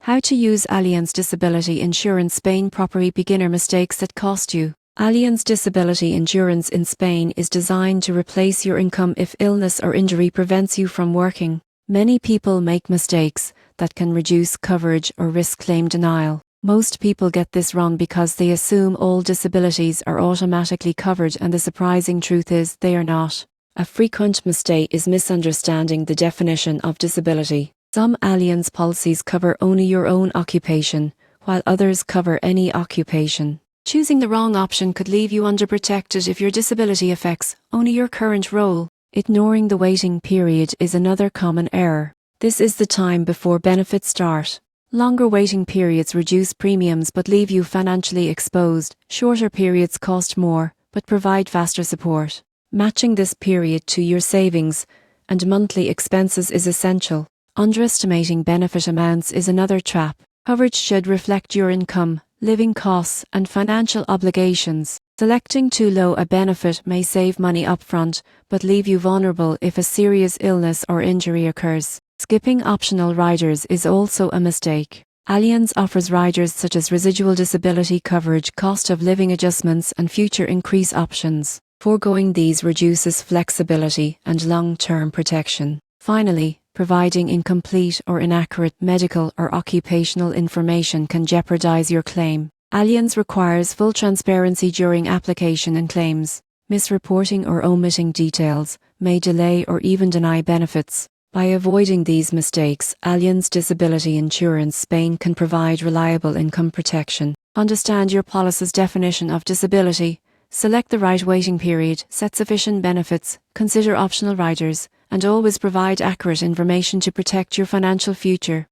How to use Allianz Disability Insurance Spain properly. Beginner mistakes that cost you. Allianz Disability Insurance in Spain is designed to replace your income if illness or injury prevents you from working. Many people make mistakes that can reduce coverage or risk claim denial. Most people get this wrong because they assume all disabilities are automatically covered, and the surprising truth is they are not. A frequent mistake is misunderstanding the definition of disability. Some Allianz policies cover only your own occupation, while others cover any occupation. Choosing the wrong option could leave you underprotected if your disability affects only your current role. Ignoring the waiting period is another common error. This is the time before benefits start. Longer waiting periods reduce premiums but leave you financially exposed. Shorter periods cost more but provide faster support. Matching this period to your savings and monthly expenses is essential. Underestimating benefit amounts is another trap. Coverage should reflect your income, living costs, and financial obligations. Selecting too low a benefit may save money upfront, but leave you vulnerable if a serious illness or injury occurs. Skipping optional riders is also a mistake. Allianz offers riders such as residual disability coverage, cost of living adjustments, and future increase options. Foregoing these reduces flexibility and long-term protection. Finally, providing incomplete or inaccurate medical or occupational information can jeopardize your claim. Allianz requires full transparency during application and claims. Misreporting or omitting details may delay or even deny benefits. By avoiding these mistakes, Allianz Disability Insurance Spain can provide reliable income protection. Understand your policy's definition of disability. Select the right waiting period, set sufficient benefits, consider optional riders, and always provide accurate information to protect your financial future.